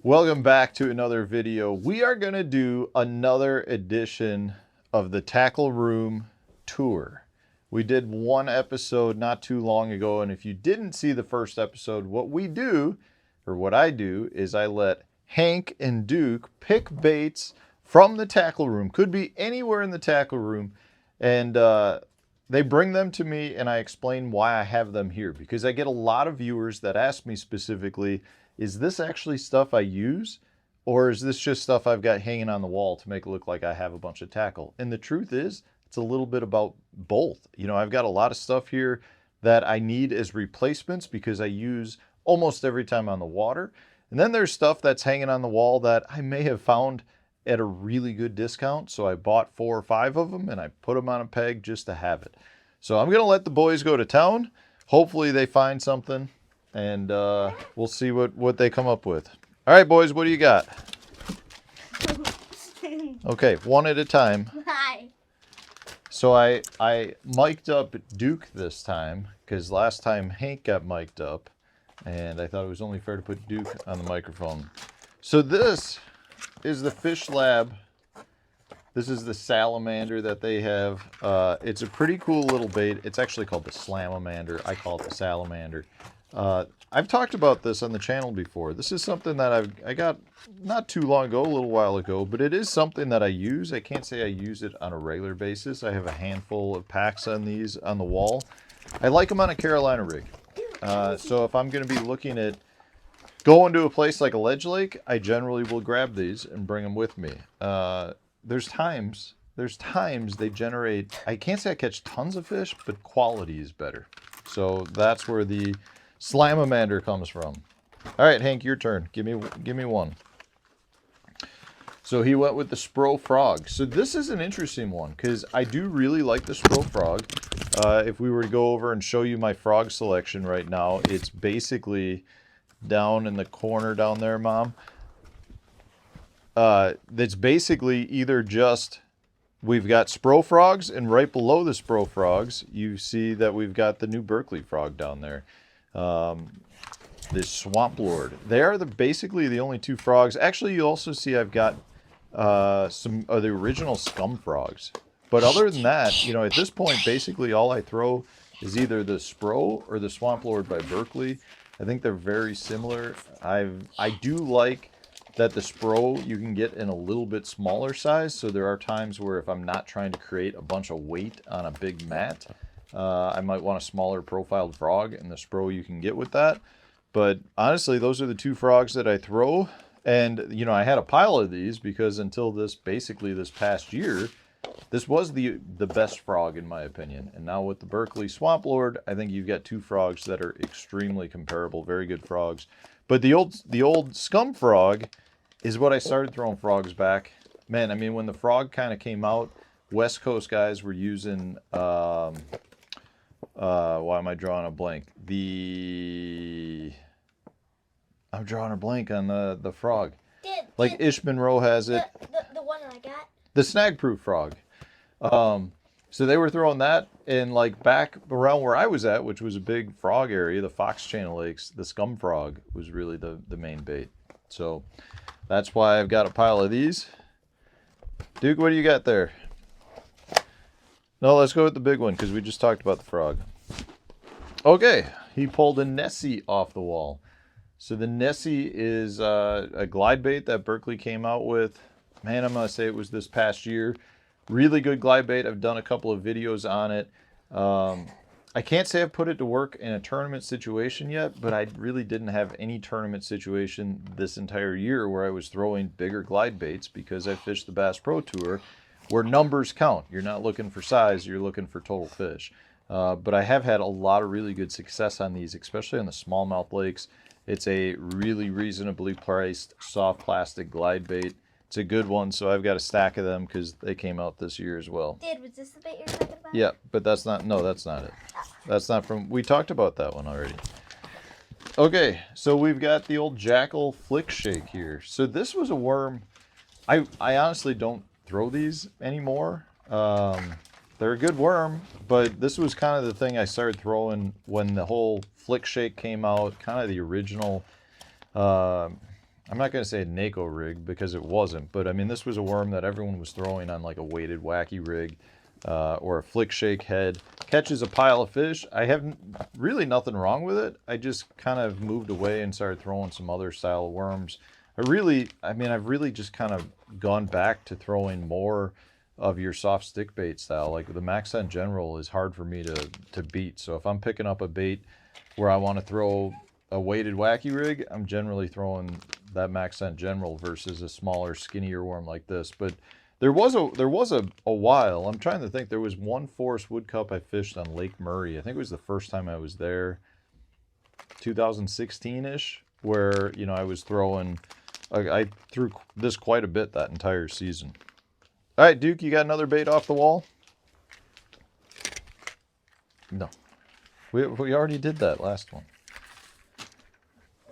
Welcome back to another video. We are going to do another edition of the Tackle Room Tour. We did one episode not too long ago, and if you didn't see the first episode, what I do, is I let Hank and Duke pick baits from the tackle room. Could be anywhere in the tackle room, and they bring them to me, and I explain why I have them here, because I get a lot of viewers that ask me specifically, is this actually stuff I use, or is this just stuff I've got hanging on the wall to make it look like I have a bunch of tackle? And the truth is, it's a little bit about both. You know, I've got a lot of stuff here that I need as replacements because I use almost every time on the water. And then there's stuff that's hanging on the wall that I may have found at a really good discount. So I bought 4 or 5 of them and I put them on a peg just to have it. So I'm going to let the boys go to town. Hopefully they find something. And we'll see what they come up with. All right, boys, what do you got? Okay, one at a time. Hi. So I mic'd up Duke this time, because last time Hank got mic'd up, and I thought it was only fair to put Duke on the microphone. So this is the Fish Lab. This is the salamander that they have. It's a pretty cool little bait. It's actually called the Slamamander. I call it the salamander. I've talked about this on the channel before. This is something that I got not too long ago, a little while ago, but it is something that I use. I can't say I use it on a regular basis. I have a handful of packs on these on the wall. I like them on a Carolina rig. So if I'm going to be looking at going to a place like a ledge lake, I generally will grab these and bring them with me. There's times they generate, I can't say I catch tons of fish, but quality is better. So that's where the Slamamander comes from. All right, Hank, your turn. Give me one. So he went with the Spro Frog. So this is an interesting one because I do really like the Spro Frog. If we were to go over and show you my frog selection right now, it's basically down in the corner down there, Mom. That's basically either just we've got Spro Frogs, and right below the Spro Frogs, you see that we've got the new Berkeley frog down there. This Swamp Lord. They are basically the only 2 frogs. Actually, you also see I've got some of the original Scum Frogs. But other than that, you know, at this point, basically all I throw is either the Spro or the Swamp Lord by Berkeley. I think they're very similar. I do like that the Spro you can get in a little bit smaller size. So there are times where if I'm not trying to create a bunch of weight on a big mat, I might want a smaller profiled frog, and the Spro you can get with that. But honestly, those are the 2 frogs that I throw. And, you know, I had a pile of these because until this past year, this was the best frog in my opinion. And now with the Berkeley Swamp Lord, I think you've got 2 frogs that are extremely comparable, very good frogs. But the old Scum Frog is what I started throwing frogs back. Man, I mean, when the frog kind of came out, West Coast guys were using, why am I drawing a blank? I'm drawing a blank on the frog. Like Ish Monroe has it. The one I got? The snag-proof frog. So they were throwing that, and like back around where I was at, which was a big frog area, the Fox Channel Lakes, the Scum Frog was really the main bait. So that's why I've got a pile of these. Duke, what do you got there? No, let's go with the big one because we just talked about the frog. Okay, he pulled a Nessie off the wall. So the Nessie is a glide bait that Berkeley came out with. Man, I'm going to say it was this past year. Really good glide bait. I've done a couple of videos on it. I can't say I've put it to work in a tournament situation yet, but I really didn't have any tournament situation this entire year where I was throwing bigger glide baits because I fished the Bass Pro Tour where numbers count. You're not looking for size, you're looking for total fish. But I have had a lot of really good success on these, especially on the smallmouth lakes. It's a really reasonably priced soft plastic glide bait. It's a good one, so I've got a stack of them because they came out this year as well. Dad, was this the bait you're talking about? Yeah, but that's not it. That's not from, we talked about that one already. Okay, so we've got the old Jackal Flick Shake here. So this was a worm. I honestly don't throw these anymore. They're a good worm, but this was kind of the thing I started throwing when the whole Flick Shake came out, kind of the original, I I'm not going to say a NACO rig because it wasn't, but I mean, this was a worm that everyone was throwing on like a weighted wacky rig or a flick shake head. Catches a pile of fish. I have really nothing wrong with it. I just kind of moved away and started throwing some other style of worms. I've really just kind of gone back to throwing more of your soft stick bait style. Like the Max Scent General is hard for me to beat. So if I'm picking up a bait where I want to throw a weighted wacky rig, I'm generally throwing that Max Scent General versus a smaller, skinnier worm like this. But there was a while, I'm trying to think, there was one Forest Wood Cup I fished on Lake Murray. I think it was the first time I was there, 2016-ish, where, you know, I was throwing, I threw this quite a bit that entire season. All right, Duke, you got another bait off the wall? No. We already did that last one.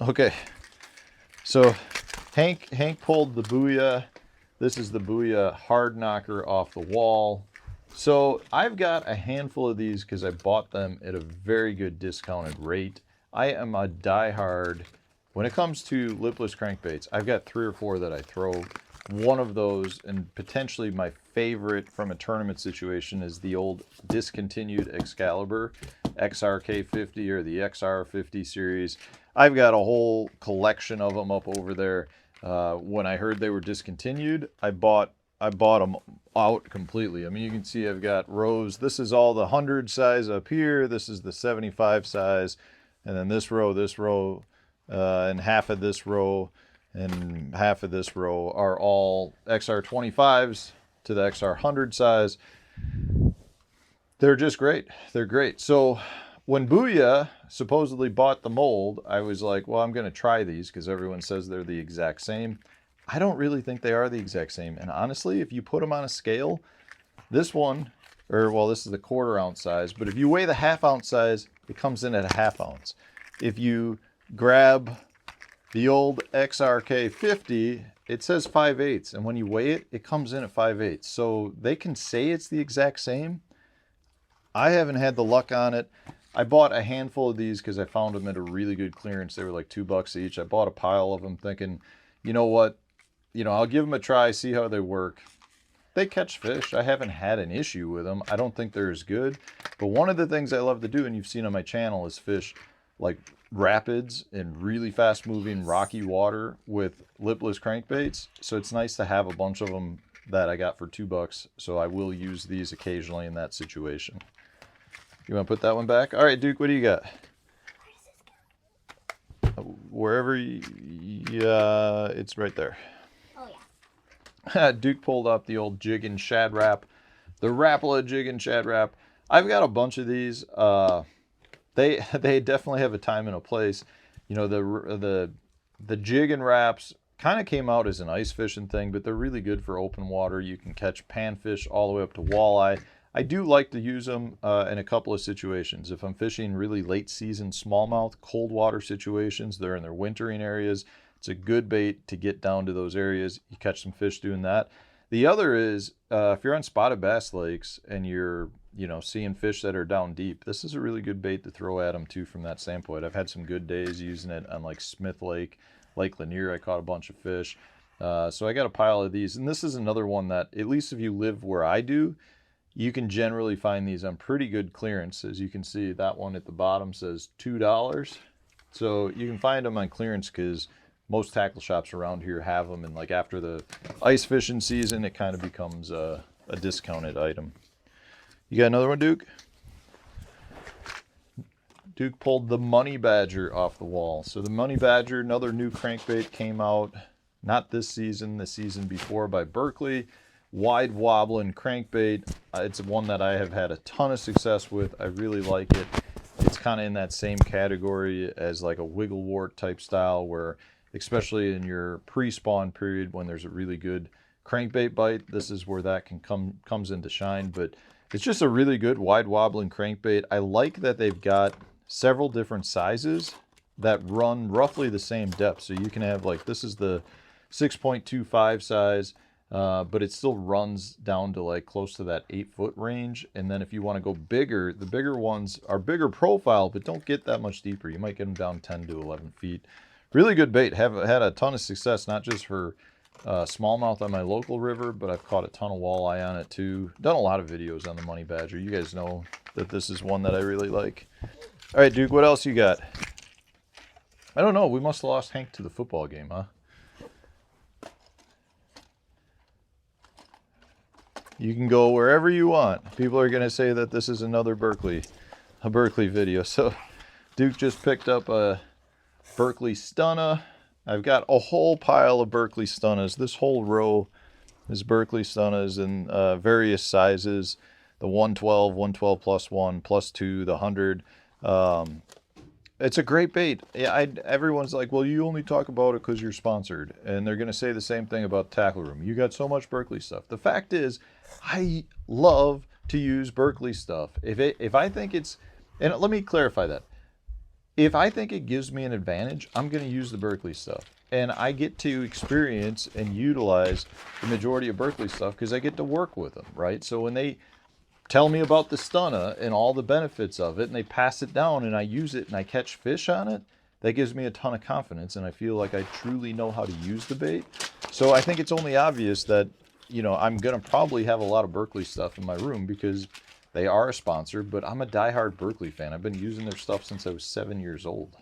Okay. So Hank pulled the Booyah. This is the Booyah Hard Knocker off the wall. So I've got a handful of these because I bought them at a very good discounted rate. I am a diehard. When it comes to lipless crankbaits, I've got 3 or 4 that I throw. One of those, and potentially my favorite from a tournament situation, is the old discontinued Excalibur XRK50 or the XR50 series. I've got a whole collection of them up over there. When I heard they were discontinued, I bought them out completely. I mean, you can see I've got rows. This is all the 100 size up here. This is the 75 size. And then this row, and half of this row, and half of this row are all XR25s to the XR100 size. They're just great. They're great. So when Booyah supposedly bought the mold, I was like, well, I'm going to try these because everyone says they're the exact same. I don't really think they are the exact same. And honestly, if you put them on a scale, this one, or well, this is the 1/4 ounce size, but if you weigh the 1/2 ounce size, it comes in at a 1/2 ounce. If you grab the old XRK50, it says 5/8, and when you weigh it, it comes in at 5/8. So they can say it's the exact same. I haven't had the luck on it. I bought a handful of these because I found them at a really good clearance. They were like $2 each. I bought a pile of them thinking, you know what? You know, I'll give them a try, see how they work. They catch fish. I haven't had an issue with them. I don't think they're as good. But one of the things I love to do, and you've seen on my channel, is fish like rapids and really fast moving rocky water with lipless crankbaits. So it's nice to have a bunch of them that I got for $2. So I will use these occasionally in that situation. You want to put that one back? All right, Duke, what do you got? Wherever yeah, it's right there. Oh, yeah. Duke pulled up the old jig and shad wrap, the Rapala jig and shad wrap. I've got a bunch of these. They definitely have a time and a place. You know, the jig and wraps kind of came out as an ice fishing thing, but they're really good for open water. You can catch panfish all the way up to walleye. I do like to use them in a couple of situations. If I'm fishing really late season smallmouth, cold water situations, they're in their wintering areas, it's a good bait to get down to those areas. You catch some fish doing that. The other is if you're on spotted bass lakes and you're, you know, seeing fish that are down deep, this is a really good bait to throw at them too from that standpoint. I've had some good days using it on like Smith Lake, Lake Lanier. I caught a bunch of fish. So I got a pile of these. And this is another one that, at least if you live where I do, you can generally find these on pretty good clearance. As you can see, that one at the bottom says $2. So you can find them on clearance because most tackle shops around here have them. And like after the ice fishing season, it kind of becomes a discounted item. You got another one, Duke? Duke pulled the Money Badger off the wall. So the Money Badger, another new crankbait, came out, not this season, the season before, by Berkley. Wide wobbling crankbait. It's one that I have had a ton of success with. I really like it. It's kind of in that same category as like a wiggle wart type style, where especially in your pre-spawn period when there's a really good crankbait bite, this is where that can comes into shine. But it's just a really good wide wobbling crankbait. I like that they've got several different sizes that run roughly the same depth. So you can have like, this is the 6.25 size, but it still runs down to like close to that 8-foot range. And then if you want to go bigger, the bigger ones are bigger profile, but don't get that much deeper. You might get them down 10 to 11 feet. really good bait. Have had a ton of success, not just for smallmouth on my local river, but I've caught a ton of walleye on it too. Done a lot of videos on the money badger. You guys know that this is one that I really like. All right, Duke, what else you got? I don't know. We must have lost Hank to the football game, huh? You can go wherever you want. People are going to say that this is another Berkeley video. So Duke just picked up a Berkeley stunner. I've got a whole pile of Berkeley stunners. This whole row is Berkeley stunners in various sizes. The 112, 112 plus 1, plus 2, the 100. It's a great bait. Yeah, everyone's like, well, you only talk about it because you're sponsored. And they're going to say the same thing about Tackle Room. You got so much Berkeley stuff. The fact is, I love to use Berkeley stuff. If I think it's, and let me clarify that. If I think it gives me an advantage, I'm going to use the Berkeley stuff. And I get to experience and utilize the majority of Berkeley stuff because I get to work with them, right? So when they tell me about the stunner and all the benefits of it, and they pass it down and I use it and I catch fish on it, that gives me a ton of confidence and I feel like I truly know how to use the bait. So I think it's only obvious that, you know, I'm going to probably have a lot of Berkeley stuff in my room because they are a sponsor, but I'm a diehard Berkeley fan. I've been using their stuff since I was 7 years old.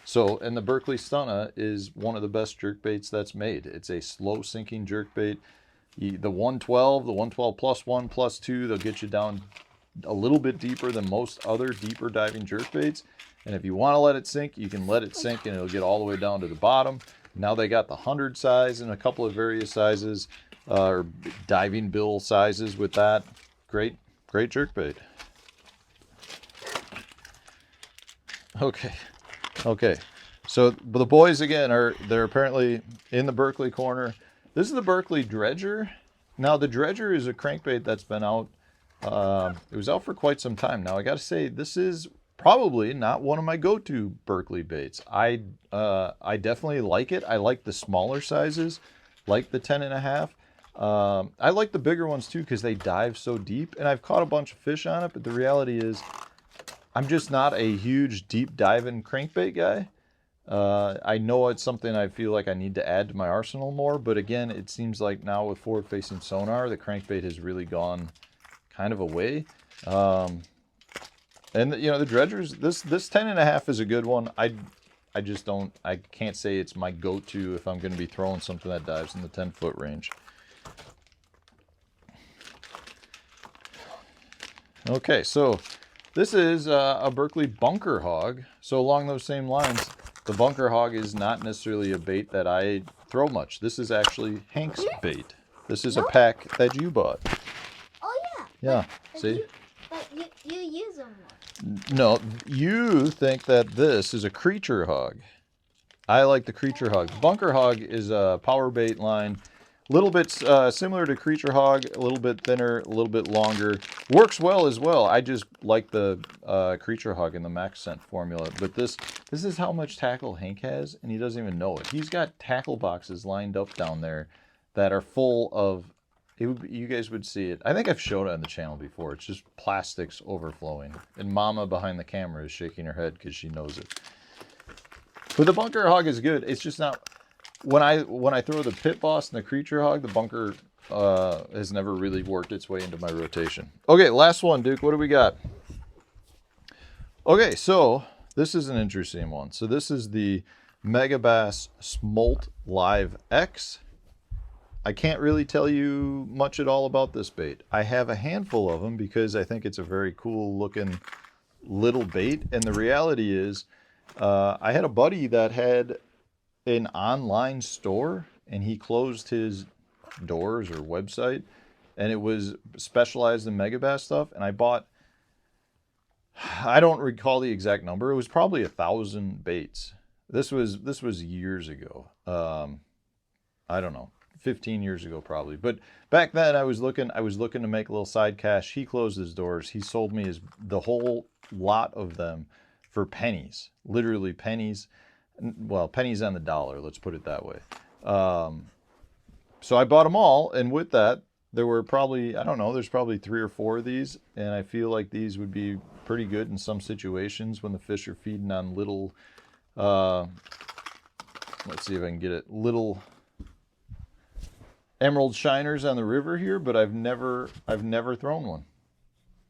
So, and the Berkeley stunner is one of the best jerk baits that's made. It's a slow sinking jerk bait. The 112 plus 1 plus 2, they'll get you down a little bit deeper than most other deeper diving jerk baits. And if you want to let it sink, you can let it sink and it'll get all the way down to the bottom. Now they got the 100 size and a couple of various sizes, or diving bill sizes with that. Great jerk bait. Okay. So the boys again they're apparently in the Berkeley corner. This is the Berkeley Dredger. Now the Dredger is a crankbait that's been out. It was out for quite some time now. I got to say this is probably not one of my go-to Berkeley baits. I definitely like it. I like the smaller sizes, like the 10.5. I like the bigger ones too because they dive so deep, and I've caught a bunch of fish on it. But the reality is, I'm just not a huge deep diving crankbait guy. I know it's something I feel like I need to add to my arsenal more, but again, it seems like now with forward-facing sonar, the crankbait has really gone kind of away. And you know, the dredgers, this 10.5 is a good one. I can't say it's my go-to if I'm going to be throwing something that dives in the 10-foot range. Okay, so this is a Berkeley bunker hog. So along those same lines, the bunker hog is not necessarily a bait that I throw much. This is actually Hank's bait. This is a pack that you bought. Oh yeah. Yeah. But See? you use them more. No, you think that this is a creature hog. I like the creature hog. Bunker hog is a power bait line. A little bit similar to creature hog, a little bit thinner, a little bit longer. Works well as well. I just like the creature hog in the max scent formula. But this is how much tackle Hank has, and he doesn't even know it. He's got tackle boxes lined up down there that are full of, you guys would see it. I think I've showed it on the channel before. It's just plastics overflowing. And Mama behind the camera is shaking her head because she knows it. But the bunker hog is good. It's just not... When I throw the pit boss and the creature hog, the bunker has never really worked its way into my rotation. Okay, last one, Duke. What do we got? Okay, so this is an interesting one. So this is the Megabass Smolt Live X. I can't really tell you much at all about this bait. I have a handful of them because I think it's a very cool looking little bait. And the reality is, I had a buddy that had an online store and he closed his doors or website, and it was specialized in Megabass stuff, and I bought, I don't recall the exact number, it was probably 1,000 baits. This was years ago. I don't know, 15 years ago probably. But back then I was looking to make a little side cash. He closed his doors. He sold me the whole lot of them for pennies, literally pennies. Well, pennies on the dollar, let's put it that way. So I bought them all, and with that, there were probably, I don't know, there's probably 3 or 4 of these, and I feel like these would be pretty good in some situations when the fish are feeding on little Let's see if I can get it. Little emerald shiners on the river here, but I've never thrown one.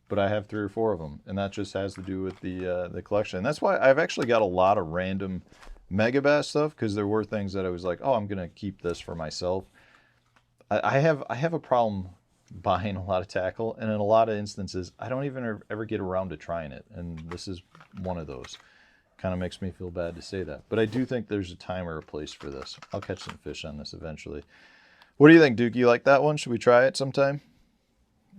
But I have 3 or 4 of them, and that just has to do with the collection. And that's why I've actually got a lot of random Megabass stuff, because there were things that I was like, oh, I'm gonna keep this for myself. I have a problem buying a lot of tackle, and in a lot of instances, I don't even ever get around to trying it, and this is one of those. Kind of makes me feel bad to say that, but I do think there's a time or a place for this. I'll catch some fish on this eventually. What do you think, Duke? You like that one? Should we try it sometime?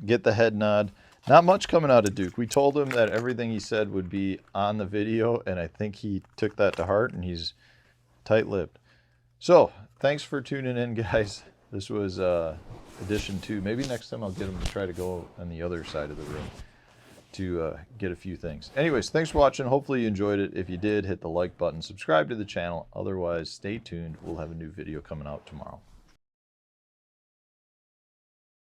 Get the head nod. Not much coming out of Duke. We told him that everything he said would be on the video, and I think he took that to heart, and he's tight-lipped. So, thanks for tuning in, guys. This was edition 2. Maybe next time I'll get him to try to go on the other side of the room to get a few things. Anyways, thanks for watching. Hopefully you enjoyed it. If you did, hit the like button. Subscribe to the channel. Otherwise, stay tuned. We'll have a new video coming out tomorrow.